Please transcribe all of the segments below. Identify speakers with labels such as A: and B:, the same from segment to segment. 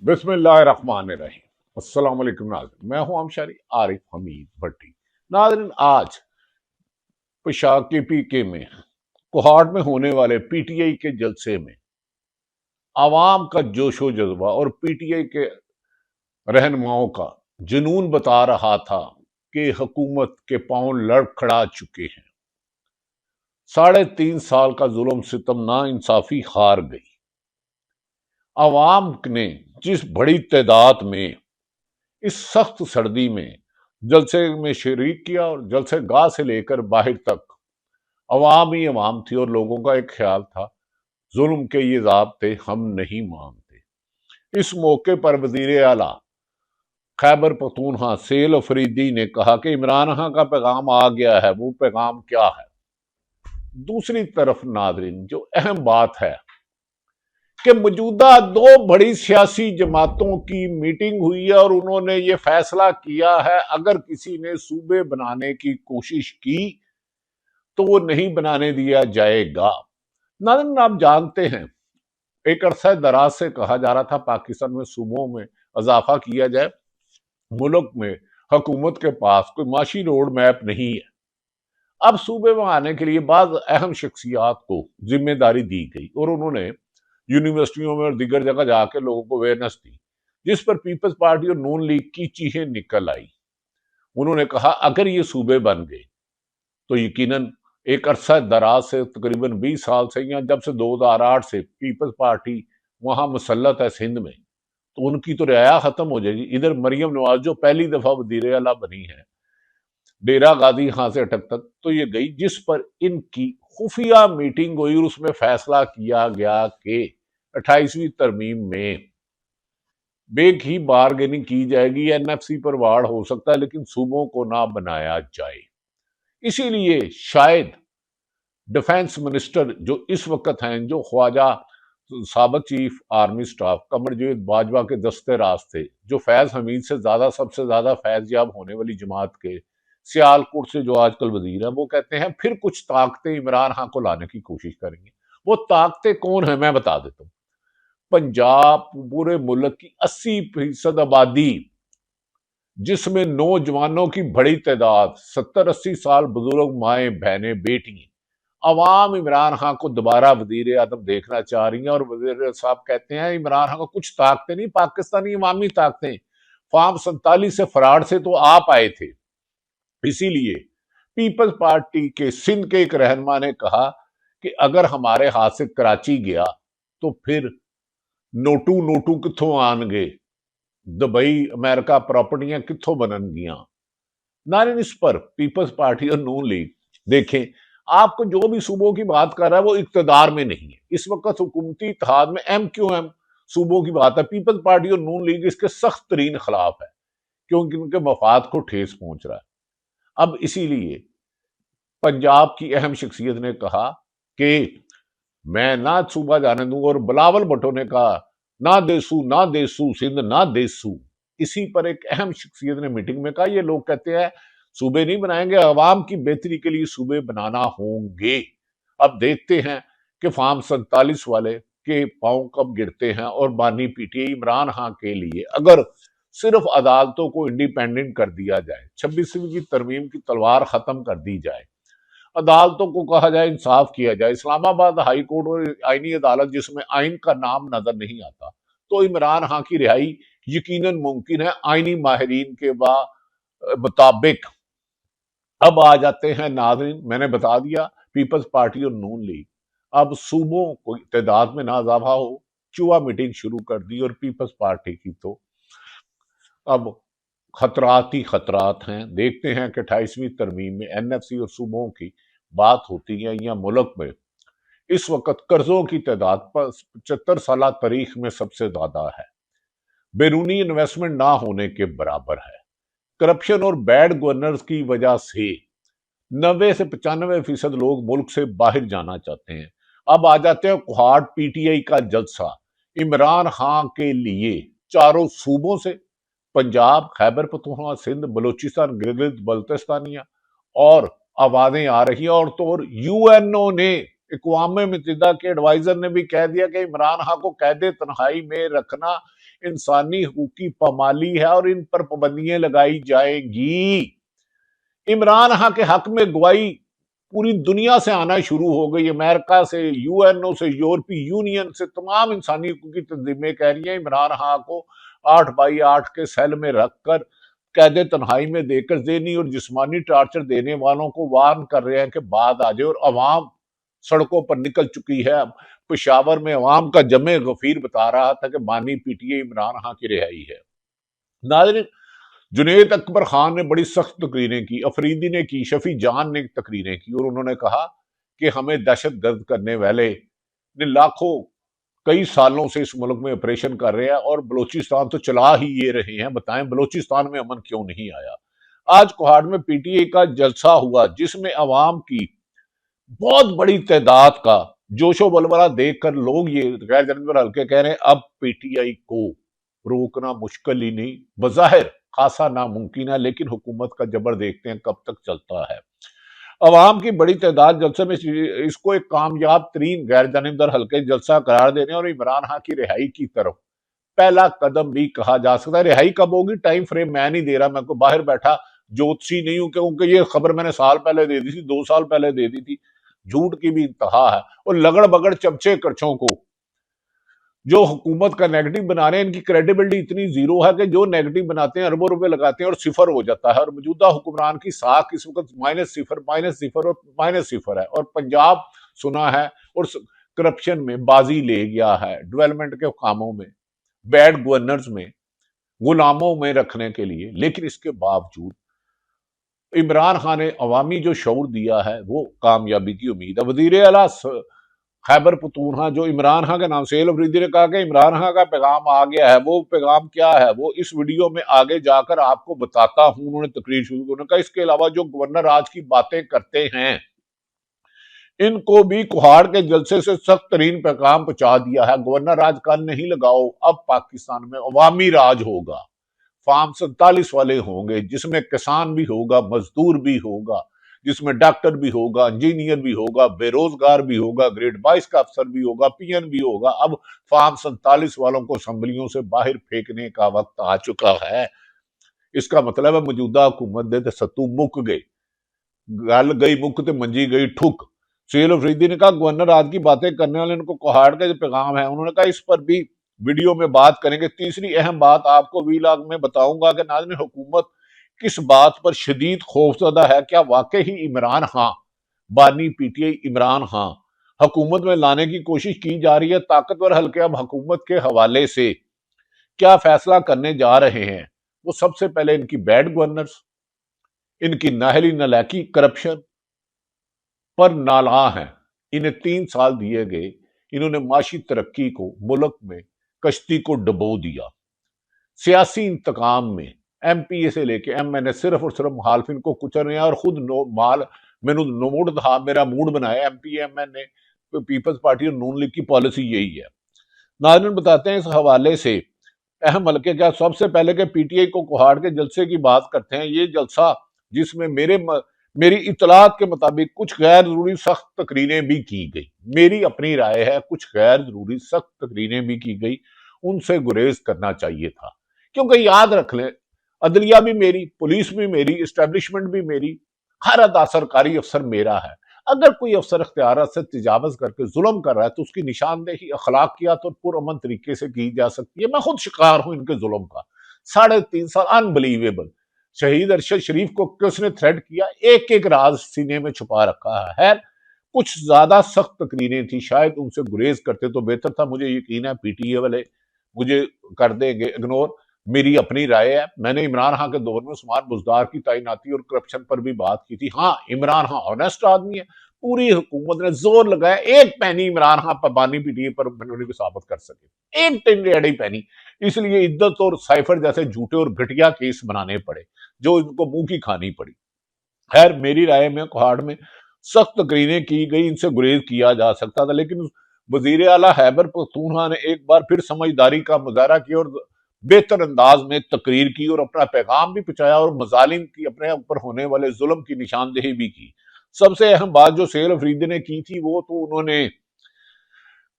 A: بسم اللہ الرحمن الرحیم۔ السلام علیکم ناظرین، میں ہوں امشاری عارف حمید بھٹی۔ ناظرین، آج پشاور کے پی کے میں کوہاٹ میں ہونے والے پی ٹی آئی کے جلسے میں عوام کا جوش و جذبہ اور پی ٹی آئی کے رہنماؤں کا جنون بتا رہا تھا کہ حکومت کے پاؤں لڑکھڑا چکے ہیں۔ 3.5 سال کا ظلم ستم نا انصافی ہار گئی۔ عوام نے جس بڑی تعداد میں اس سخت سردی میں جلسے میں شریک کیا، اور جلسے گاہ سے لے کر باہر تک عوام ہی عوام تھی، اور لوگوں کا ایک خیال تھا ظلم کے یہ ضابطے ہم نہیں مانتے۔ اس موقع پر وزیر اعلیٰ خیبر پختونخوا سیل افریدی نے کہا کہ عمران خان کا پیغام آ گیا ہے۔ وہ پیغام کیا ہے؟ دوسری طرف ناظرین، جو اہم بات ہے کہ موجودہ 2 بڑی سیاسی جماعتوں کی میٹنگ ہوئی ہے، اور انہوں نے یہ فیصلہ کیا ہے اگر کسی نے صوبے بنانے کی کوشش کی تو وہ نہیں بنانے دیا جائے گا۔ ناظرین، آپ جانتے ہیں ایک عرصہ دراز سے کہا جا رہا تھا پاکستان میں صوبوں میں اضافہ کیا جائے۔ ملک میں حکومت کے پاس کوئی معاشی روڈ میپ نہیں ہے۔ اب صوبے بنانے کے لیے بعض اہم شخصیات کو ذمہ داری دی گئی، اور انہوں نے یونیورسٹیوں میں اور دیگر جگہ جا کے لوگوں کو اویئرنیس دی، جس پر پیپلز پارٹی اور نون لیگ کی چیخیں نکل آئی۔ انہوں نے کہا اگر یہ صوبے بن گئے تو یقیناً ایک عرصہ دراز سے تقریباً 20 سال سے، یا جب سے 2008 سے پیپلز پارٹی وہاں مسلط ہے سندھ میں، تو ان کی تو رعایا ختم ہو جائے گی۔ ادھر مریم نواز جو پہلی دفعہ وزیر اعلیٰ بنی ہے، ڈیرہ غازی خان سے اٹک تک تو یہ گئی، جس پر ان کی خفیہ میٹنگ ہوئی، اور اس میں فیصلہ کیا گیا کہ 28ویں ترمیم میں بیک ہی بارگیننگ کی جائے گی، این ایف سی پر وارڈ ہو سکتا ہے لیکن صوبوں کو نہ بنایا جائے۔ اسی لیے شاید ڈیفنس منسٹر جو اس وقت ہیں، جو خواجہ سابق chief army staff Qamar Javed Bajwa کے دستے راستے، جو فیض حمید سے زیادہ سب سے زیادہ فیض یاب ہونے والی جماعت کے سیالکوٹ سے جو آج کل وزیر ہیں، وہ کہتے ہیں پھر کچھ طاقتیں عمران خان کو لانے کی کوشش کریں گے۔ وہ طاقتیں کون ہیں میں بتا دیتا ہوں۔ پنجاب پورے ملک کی 80% آبادی، جس میں نوجوانوں کی بڑی تعداد، 70-80 سال بزرگ، مائیں بہنیں بیٹی، عوام عمران خان کو دوبارہ وزیر اعظم دیکھنا چاہ رہی ہیں، اور وزیر صاحب کہتے ہیں عمران خان کو کچھ طاقتیں نہیں، پاکستانی عوامی طاقتیں، فارم 47 سے فراڈ سے تو آپ آئے تھے۔ اسی لیے پیپلز پارٹی کے سندھ کے ایک رہنما نے کہا کہ اگر ہمارے ہاتھ سے کراچی گیا تو پھر نوٹو کتھوں آن گے، دبئی امریکہ پراپرٹیاں کتھوں بنن گیاں۔ ناظرین، اس پر پیپلز پارٹی اور نون لیگ، دیکھیں آپ کو جو بھی صوبوں کی بات کر رہا ہے وہ اقتدار میں نہیں ہے۔ اس وقت حکومتی اتحاد میں ایم کیو ایم صوبوں کی بات ہے، پیپلز پارٹی اور نون لیگ اس کے سخت ترین خلاف ہے، کیونکہ ان کے مفاد کو ٹھیس پہنچ رہا ہے۔ اب اسی لیے پنجاب کی اہم شخصیت نے کہا کہ میں نہ صوبہ جانے دوں، اور بلاول بھٹو نے کہا نہ دیسو سندھ نہ دیسو۔ اسی پر ایک اہم شخصیت نے میٹنگ میں کہا یہ لوگ کہتے ہیں صوبے نہیں بنائیں گے، عوام کی بہتری کے لیے صوبے بنانا ہوں گے۔ اب دیکھتے ہیں کہ فارم 47 والے کے پاؤں کب گرتے ہیں، اور بانی P T I Imran Khan کے لیے اگر صرف عدالتوں کو انڈیپینڈنٹ کر دیا جائے، 26ویں کی ترمیم کی تلوار ختم کر دی جائے، عدالتوں کو کہا جائے انصاف کیا جائے، اسلام آباد ہائی کورٹ اور آئینی عدالت جس میں آئین کا نام نظر نہیں آتا، تو عمران خان کی رہائی یقیناً ممکن ہے آئینی ماہرین کے مطابق۔ اب آ جاتے ہیں ناظرین، میں نے بتا دیا پیپلز پارٹی اور نون لیگ اب صوبوں کو تعداد میں نہ اضافہ ہو، چوہا میٹنگ شروع کر دی، اور پیپلز پارٹی کی تو اب خطرات ہی خطرات ہیں۔ دیکھتے ہیں کہ 28ویں ترمیم میں این ایف سی اور صوبوں کی بات ہوتی ہے، یا ملک میں اس وقت قرضوں کی تعداد 75 سالہ تاریخ میں سب سے زیادہ ہے، بیرونی انویسٹمنٹ نہ ہونے کے برابر ہے، کرپشن اور بیڈ گورننس کی وجہ سے 90 سے 95% لوگ ملک سے باہر جانا چاہتے ہیں۔ اب آ جاتے ہیں کوہاٹ پی ٹی آئی کا جلسہ عمران خان کے لیے چاروں صوبوں سے، پنجاب، خیبر پختونخوا، سندھ، بلوچستان، گلگت بلتستانیہ، اور آوازیں آ رہی ہیں، اور تو اور یو این او نے، اقوام متحدہ کے ایڈوائزر نے بھی کہہ دیا کہ عمران خان کو قید تنہائی میں رکھنا انسانی حقوق کی پامالی ہے اور ان پر پابندیاں لگائی جائیں گی۔ عمران خان کے حق میں گواہی پوری دنیا سے آنا شروع ہو گئی، امریکہ سے، یو این او سے، یورپی یونین سے، تمام انسانی حقوق کی تنظیمیں کہہ رہی ہیں عمران خان کو 8x8 کے سیل میں رکھ کر قید تنہائی میں دے کر ذہنی اور جسمانی ٹارچر دینے والوں کو وارن کر رہے ہیں کہ بعد آ جائے، اور عوام سڑکوں پر نکل چکی ہے۔ پشاور میں عوام کا جمع غفیر بتا رہا تھا کہ بانی P T A Imran Khan کی رہائی ہے۔ ناظرین، جنید اکبر خان نے بڑی سخت تقریریں کی، افریدی نے کی، شفیع جان نے تقریریں کی، اور انہوں نے کہا کہ ہمیں دہشت گرد کرنے والے نے لاکھوں کئی سالوں سے اس ملک میں آپریشن کر رہے ہیں، اور بلوچستان تو چلا ہی یہ رہے ہیں، بتائیں بلوچستان میں امن کیوں نہیں آیا۔ آج کوہاٹ میں پی ٹی اے کا جلسہ ہوا جس میں عوام کی بہت بڑی تعداد کا جوش و ولولہ دیکھ کر لوگ یہ غیر جانبدار حلقے کہہ رہے ہیں اب پی ٹی آئی کو روکنا مشکل ہی نہیں، بظاہر خاصا ناممکن ہے، لیکن حکومت کا جبر دیکھتے ہیں کب تک چلتا ہے۔ عوام کی بڑی تعداد جلسے میں اس کو ایک کامیاب ترین غیر جانبدار حلقے جلسہ قرار دینے اور عمران خان کی رہائی کی طرف پہلا قدم بھی کہا جا سکتا ہے۔ رہائی کب ہوگی ٹائم فریم میں نہیں دے رہا، میں کو باہر بیٹھا جوتشی نہیں ہوں، کیونکہ یہ خبر میں نے سال پہلے دے دی تھی، 2 سال پہلے دے دی تھی۔ جھوٹ کی بھی انتہا ہے، اور لگڑ بگڑ چمچے کرچوں کو جو حکومت کا نیگیٹو بنا رہے ہیں، ان کی کریڈیبلٹی اتنی زیرو ہے کہ جو نیگیٹو بناتے ہیں اربوں روپے لگاتے ہیں اور صفر ہو جاتا ہے، اور موجودہ حکمران کی ساکھ اس وقت -0 اور -0 ہے، اور پنجاب سنا ہے اور کرپشن میں بازی لے گیا ہے، ڈیولپمنٹ کے کاموں میں، بیڈ گورنرز میں، غلاموں میں رکھنے کے لیے۔ لیکن اس کے باوجود عمران خان نے عوامی جو شعور دیا ہے وہ کامیابی کی امید ہے۔ وزیر اعلیٰ خیبر پختونخوا جو عمران خان کے نام سہیل افریدی نے کہا کہ عمران خان کا پیغام آ گیا ہے، وہ پیغام کیا ہے وہ اس ویڈیو میں آگے جا کر آپ کو بتاتا ہوں۔ انہوں نے تقریر شروع کی، انہوں نے کہا اس کے علاوہ جو گورنر آج کی باتیں کرتے ہیں ان کو بھی کوہاڑ کے جلسے سے سخت ترین پیغام پہنچا دیا ہے۔ گورنر راج کل نہیں لگاؤ، اب پاکستان میں عوامی راج ہوگا، فارم 47 والے ہوں گے، جس میں کسان بھی ہوگا، مزدور بھی ہوگا، جس میں ڈاکٹر بھی ہوگا، انجینئر بھی ہوگا، بے روزگار بھی ہوگا، گریڈ 22 کا افسر بھی ہوگا، پی این بھی ہوگا۔ اب فارم 47 والوں کو اسمبلیوں سے باہر پھینکنے کا وقت آ چکا ہے۔ اس کا مطلب ہے موجودہ حکومت دے تے ستو مک گئے، گل گئی مک تے منجی گئی ٹھک۔ سہیل افریدی نے کہا گورنر آج کی باتیں کرنے والے ان کو کوہاڑ کا جو پیغام ہے، انہوں نے کہا اس پر بھی ویڈیو میں بات کریں گے۔ تیسری اہم بات آپ کو ویلاگ میں بتاؤں گا کہ ناظرین حکومت کس بات پر شدید خوفزدہ ہے۔ کیا واقعی عمران خان بانی P T I Imran Khan حکومت میں لانے کی کوشش کی جا رہی ہے؟ طاقتور حلقے اب حکومت کے حوالے سے کیا فیصلہ کرنے جا رہے ہیں؟ وہ سب سے پہلے ان کی بیڈ گورنرز، ان کی نااہلی نالاکی کرپشن پر نالاں ہیں۔ انہیں 3 سال دیے گئے، انہوں نے معاشی ترقی کو، ملک میں کشتی کو ڈبو دیا۔ سیاسی انتقام میں ایم پی اے سے لے کے ایم این اے صرف اور صرف مخالفین کو کچل رہے ہیں، اور خود موڈ تھا، میرا موڈ بنایا ایم پی ایم این اے پیپلز پارٹی اور نون لیگ کی پالیسی یہی ہے۔ ناظرین بتاتے ہیں اس حوالے سے اہم حلقے کیا۔ سب سے پہلے کہ پی ٹی آئی کو کوہاڑ کے جلسے کی بات کرتے ہیں، یہ جلسہ جس میں میری اطلاعات کے مطابق کچھ غیر ضروری سخت تقریریں بھی کی گئی، میری اپنی رائے ہے کچھ غیر ضروری سخت تقریریں بھی کی گئی، ان سے گریز کرنا چاہیے تھا۔ کیونکہ یاد رکھ لیں عدلیہ بھی میری، پولیس بھی میری، اسٹیبلشمنٹ بھی میری، ہر ادا سرکاری افسر میرا ہے۔ اگر کوئی افسر اختیارات سے تجاوز کر کے ظلم کر رہا ہے تو اس کی نشاندہی اخلاقیات اور پرامن طریقے سے کی جا سکتی ہے۔ میں خود شکار ہوں ان کے ظلم کا، 3.5 سال انبلیویبل۔ شہید ارشد شریف کو کس نے تھریٹ کیا، ایک ایک راز سینے میں چھپا رکھا ہے۔ کچھ زیادہ سخت تقریریں تھی، شاید ان سے گریز کرتے تو بہتر تھا۔ مجھے یقین ہے پی ٹی اے والے مجھے کر دیں گے اگنور، میری اپنی رائے ہے۔ میں نے عمران خان کے دور میں عثمان بزدار کی تعیناتی اور کرپشن پر بھی بات کی تھی۔ ہاں عمران خان آنیسٹ آدمی ہے، پوری حکومت نے زور لگایا ایک پینی عمران خان پر بانی پی ٹی اے پر بھی ثابت کر سکے، ایک ٹنڈی پینی۔ اس لیے عدت اور سائفر جیسے جھوٹے اور گھٹیا کیس بنانے پڑے جو ان کو منہ کی کھانی پڑی۔ خیر میری رائے میں کوہاڑ میں سخت تقریریں کی گئی، ان سے گریز کیا جا سکتا تھا، لیکن وزیر اعلیٰ خیبر پختونخوا نے ایک بار پھر سمجھداری کا مظاہرہ کیا اور بہتر انداز میں تقریر کی اور اپنا پیغام بھی پہنچایا اور مظالم کی اپنے اوپر ہونے والے ظلم کی نشاندہی بھی کی۔ سب سے اہم بات جو سہیل افریدی نے کی تھی وہ تو انہوں نے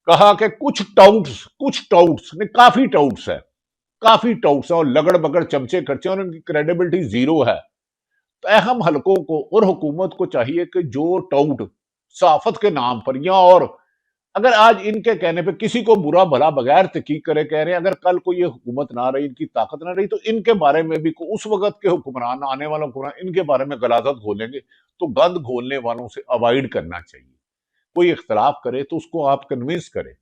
A: کہا کہ کچھ ٹاؤٹس نے، کافی ٹاؤٹس ہے کافی ٹاؤٹس ہیں اور لگڑ بگڑ چمچے خرچے اور ان کی کریڈیبلٹی زیرو ہے. تو اہم حلقوں کو اور حکومت کو چاہیے کہ جو ٹاؤٹ صحافت کے نام پر یا اور اگر آج ان کے کہنے پہ کسی کو برا بھلا بغیر تحقیق کرے کہہ رہے ہیں اگر کل کو یہ حکومت نہ رہی ان کی طاقت نہ رہی تو ان کے بارے میں بھی اس وقت کے حکمران آنے والوں حکمران ان کے بارے میں غلاظت گھولیں گے. تو گند گھولنے والوں سے اوائڈ کرنا چاہیے. کوئی اختلاف کرے تو اس کو آپ کنونس کریں.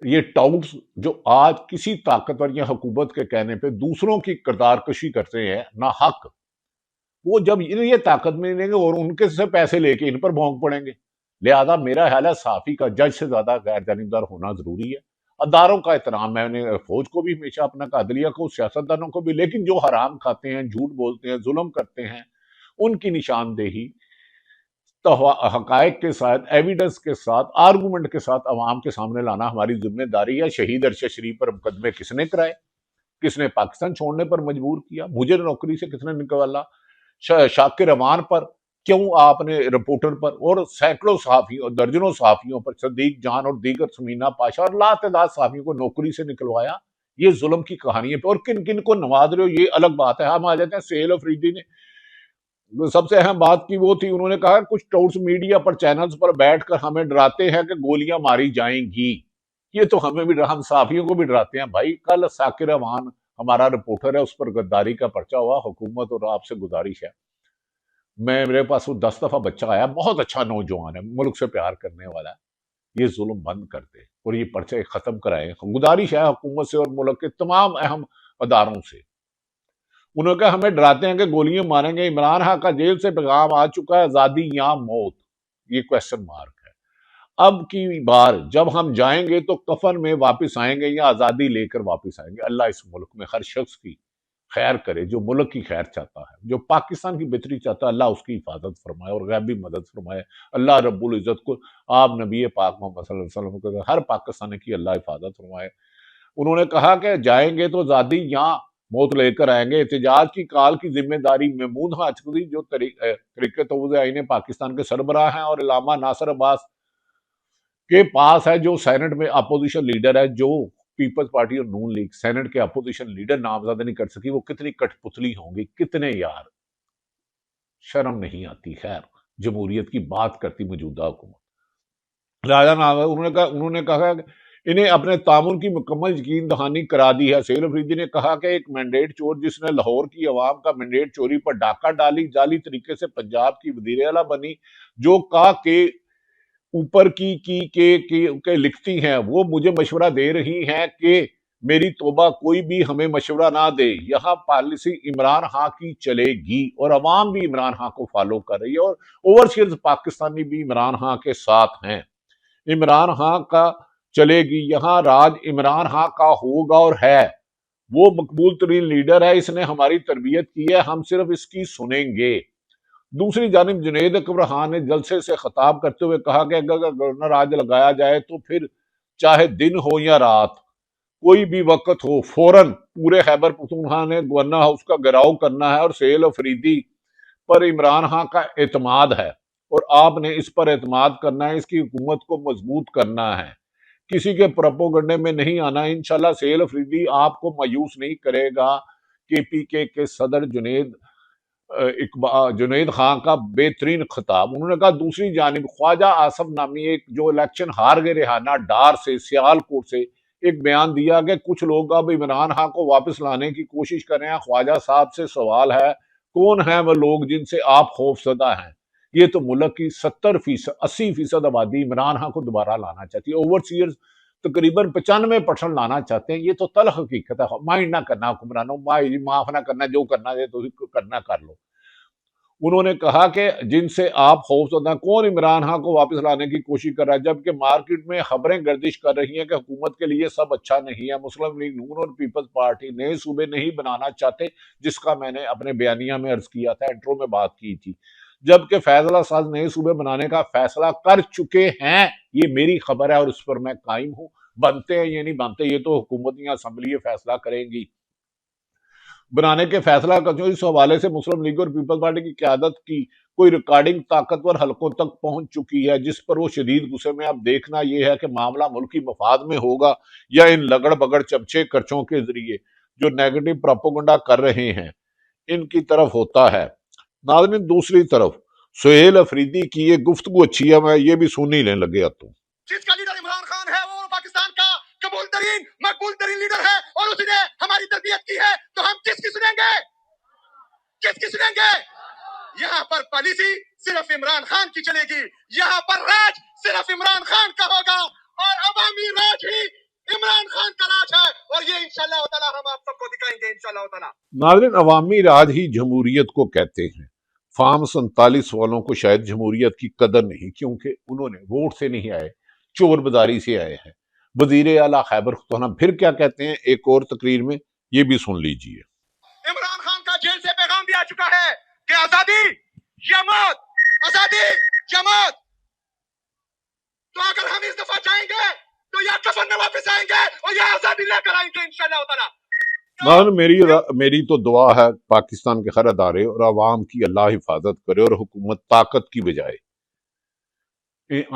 A: یہ ٹاؤٹس جو آج کسی طاقتور یا حکومت کے کہنے پہ دوسروں کی کردار کشی کرتے ہیں نا حق، وہ جب یہ طاقت میں لیں گے اور ان کے سے پیسے لے کے ان پر بھونک پڑیں گے. لہذا میرا خیال ہے صحافی کا جج سے زیادہ غیر جانبدار ہونا ضروری ہے. اداروں کا احترام میں نے فوج کو بھی ہمیشہ اپنا کہا، عدلیہ کو، سیاستدانوں کو بھی، لیکن جو حرام کھاتے ہیں، جھوٹ بولتے ہیں، ظلم کرتے ہیں، ان کی نشاندہی حقائق کے ساتھ، ایویڈنس کے ساتھ، آرگومنٹ کے ساتھ عوام کے سامنے لانا ہماری ذمہ داری ہے. شہید ارشد شریف پر مقدمے کس نے کرائے؟ کس نے پاکستان چھوڑنے پر مجبور کیا؟ مجھے نوکری سے کس نے نکالا؟ شاکر امان پر کیوں آپ نے رپورٹر پر اور سینکڑوں صحافیوں اور درجنوں صحافیوں پر، صدیق جان اور دیگر، سمینا پاشا اور لاتعداد صحافیوں کو نوکری سے نکلوایا؟ یہ ظلم کی کہانی ہے. اور کن کن کو نواز رہے ہو یہ الگ بات ہے. ہم آ جاتے ہیں سہیل افریدی نے سب سے اہم بات کی وہ تھی، انہوں نے کہا کچھ ٹاؤٹس میڈیا پر چینلز پر بیٹھ کر ہمیں ڈراتے ہیں کہ گولیاں ماری جائیں گی. یہ تو ہمیں بھی، ہم صحافیوں کو بھی ڈراتے ہیں. بھائی کل ساکر امان ہمارا رپورٹر ہے، اس پر غداری کا پرچہ ہوا. حکومت اور آپ سے گزارش ہے، میرے پاس وہ 10 دفعہ بچہ آیا، بہت اچھا نوجوان ہے، ملک سے پیار کرنے والا ہے، یہ ظلم بند کر دے اور یہ پرچے ختم کرائے. گزارش ہے حکومت سے اور ملک کے تمام اہم اداروں سے. انہوں نے کہا ہمیں ڈراتے ہیں کہ گولیاں ماریں گے. عمران خان کا جیل سے پیغام آ چکا ہے، آزادی یا موت، یہ کویسچن مارک ہے. اب کی بار جب ہم جائیں گے تو کفن میں واپس آئیں گے یا آزادی لے کر واپس آئیں گے. اللہ اس ملک میں ہر شخص کی خیر کرے جو ملک کی خیر چاہتا ہے، جو پاکستان کی بہتری چاہتا ہے. اللہ اس کی حفاظت فرمائے اور غیبی مدد فرمائے. اللہ رب العزت کو، آپ نبی پاک محمد صلی اللہ علیہ وسلم کو، ہر پاکستانی کی اللہ حفاظت فرمائے. انہوں نے کہا کہ جائیں گے تو آزادی یا موت لے کر آئیں گے. احتجاج کی کال کی ذمہ داری محمود حاجقی جو تحریک توسیع آئین پاکستان کے سربراہ ہیں اور علامہ ناصر عباس کے پاس ہے، جو سینٹ میں اپوزیشن لیڈر ہے، جو پیپلز پارٹی اور نون لیگ سینٹ کے اپوزیشن لیڈر نامزد نہیں کر سکی. وہ کتنی کٹ پتلی ہوں گی، کتنے یار، شرم نہیں آتی. خیر جمہوریت کی بات کرتی موجودہ حکومت. انہوں نے کہا کہ انہیں اپنے تعاون کی مکمل یقین دہانی کرا دی ہے. سہیل افریدی نے کہا کہ ایک مینڈیٹ چور جس نے لاہور کی عوام کا مینڈیٹ چوری پر ڈاکہ ڈالی، جعلی طریقے سے پنجاب کی وزیر اعلیٰ بنی، جو کا کے اوپر کی لکھتی ہیں، وہ مجھے مشورہ دے رہی ہیں کہ میری توبہ کوئی بھی ہمیں مشورہ نہ دے. یہاں پالیسی عمران خان کی چلے گی اور عوام بھی عمران خان کو فالو کر رہی ہے اور اوورسیئرز پاکستانی بھی عمران خان کے ساتھ ہیں. عمران خان کا چلے گی، یہاں راج عمران خان کا ہوگا اور ہے. وہ مقبول ترین لیڈر ہے، اس نے ہماری تربیت کی ہے، ہم صرف اس کی سنیں گے. دوسری جانب جنید اکبر خان نے جلسے سے خطاب کرتے ہوئے کہا کہ اگر گورنر آج لگایا جائے تو پھر چاہے دن ہو یا رات، کوئی بھی وقت ہو، فوراً پورے خیبر پختونخوا نے گورنر ہاؤس کا گھیراؤ کرنا ہے. اور سہیل افریدی پر عمران خان کا اعتماد ہے اور آپ نے اس پر اعتماد کرنا ہے، اس کی حکومت کو مضبوط کرنا ہے، کسی کے پروپوگنڈے میں نہیں آنا. انشاءاللہ سہیل افریدی آپ کو مایوس نہیں کرے گا. پی کے صدر جنید خان کا بہترین خطاب. انہوں نے کہا دوسری جانب خواجہ آصف نامی ایک جو الیکشن ہار گئے ریحانہ ڈار سے، سیالکوٹ سے، ایک بیان دیا کہ کچھ لوگ اب عمران خان کو واپس لانے کی کوشش کر رہے ہیں. خواجہ صاحب سے سوال ہے کون ہیں وہ لوگ جن سے آپ خوف زدہ ہیں؟ یہ تو ملک کی 80% آبادی عمران خان کو دوبارہ لانا چاہتی ہے. اوورسیئرز تقریباً 95% لانا چاہتے ہیں. یہ تو تلخ حقیقت ہے. مائنڈ نہ کرنا حکمرانوں، معاف نہ کرنا، جو کرنا ہے تو کرنا کر لو. انہوں نے کہا کہ جن سے آپ خوف زدہ، کون عمران خان کو واپس لانے کی کوشش کر رہا ہے، جبکہ مارکیٹ میں خبریں گردش کر رہی ہیں کہ حکومت کے لیے سب اچھا نہیں ہے. مسلم لیگ نون اور پیپلز پارٹی نئے صوبے نہیں بنانا چاہتے، جس کا میں نے اپنے بیانیہ میں عرض کیا تھا، انٹرو میں بات کی تھی، جبکہ فیض اللہ صاحب نئے صوبے بنانے کا فیصلہ کر چکے ہیں. یہ میری خبر ہے اور اس پر میں قائم ہوں. بنتے ہیں یہ نہیں بنتے، یہ تو حکومت یا اسمبلی فیصلہ کریں گی. بنانے کے فیصلہ کا جو اس حوالے سے مسلم لیگ اور پیپلز پارٹی کی قیادت کی کوئی ریکارڈنگ طاقتور حلقوں تک پہنچ چکی ہے، جس پر وہ شدید غصے میں. اب دیکھنا یہ ہے کہ معاملہ ملکی مفاد میں ہوگا یا ان لگڑ بگڑ چمچے کرچوں کے ذریعے جو نیگیٹو پروپیگنڈا کر رہے ہیں ان کی طرف ہوتا ہے. ناظرین، دوسری طرف سہیل افریدی کی یہ گفتگو اچھی ہے، میں یہ بھی سننے لینے لگے تو
B: جس کا لیڈر عمران خان ہے وہ پاکستان کا قبول ترین مقبول ترین لیڈر ہے اور اس نے ہماری تربیت کی ہے، تو ہم کس کی سنیں گے؟ کس کی سنیں گے؟ یہاں پر پالیسی صرف عمران خان کی چلے گی، یہاں پر راج صرف عمران خان کا ہوگا اور عوامی راج ہی عمران خان کا راج ہے، اور یہ انشاءاللہ تعالی ہم آپ سب کو دکھائیں گے انشاءاللہ تعالی.
A: ناظرین، عوامی راج ہی جمہوریت کو کہتے ہیں. فارم 47 والوں کو شاید جمہوریت کی قدر نہیں، کیونکہ انہوں نے ووٹ سے نہیں آئے، چور بازاری سے آئے ہیں. وزیر اعلیٰ خیبر پختونخوا پھر کیا کہتے ہیں ایک اور تقریر میں، یہ بھی سن لیجئے.
B: عمران خان کا جیل سے پیغام بھی آ چکا ہے کہ آزادی یا موت، آزادی یا موت. تو اگر ہم اس دفعہ جائیں گے تو یا کفن میں واپس آئیں گے اور یا آزادی لے کر آئیں گے انشاءاللہ تعالی.
A: میری تو دعا ہے پاکستان کے ہر ادارے اور عوام کی اللہ حفاظت کرے اور حکومت طاقت کی بجائے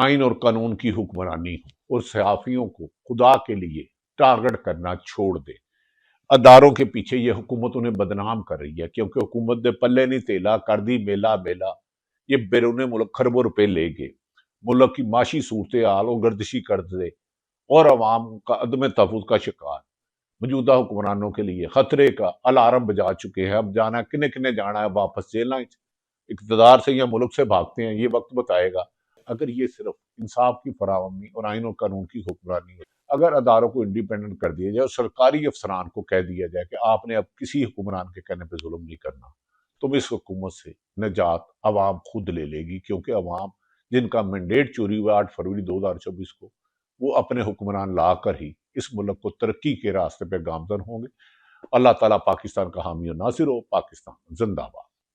A: آئین اور قانون کی حکمرانی ہو اور صحافیوں کو خدا کے لیے ٹارگٹ کرنا چھوڑ دے. اداروں کے پیچھے یہ حکومت انہیں بدنام کر رہی ہے، کیونکہ حکومت نے پلے نہیں تیلا کر دی بیلا بیلا. یہ بیرون ملک خربوں روپے لے گئے، ملک کی معاشی صورتحال اور گردشی کر دے اور عوام کا عدم تحفظ کا شکار. موجودہ حکمرانوں کے لیے خطرے کا الارم بجا چکے ہیں. اب جانا کنے کنے جانا ہے واپس جیلنا، اقتدار سے یا ملک سے بھاگتے ہیں، یہ وقت بتائے گا. اگر یہ صرف انصاف کی فراہمی اور آئین اور قانون کی حکمرانی ہے، اگر اداروں کو انڈیپینڈنٹ کر دیا جائے اور سرکاری افسران کو کہہ دیا جائے کہ آپ نے اب کسی حکمران کے کہنے پہ ظلم نہیں کرنا، تو اس حکومت سے نجات عوام خود لے لے گی. کیونکہ عوام جن کا مینڈیٹ چوری ہوا 8 فروری 2024 کو، وہ اپنے حکمران لا کر ہی اس ملک کو ترقی کے راستے پہ گامزن ہوں گے. اللہ تعالیٰ پاکستان کا حامی و ناصر ہو. پاکستان زندہ باد.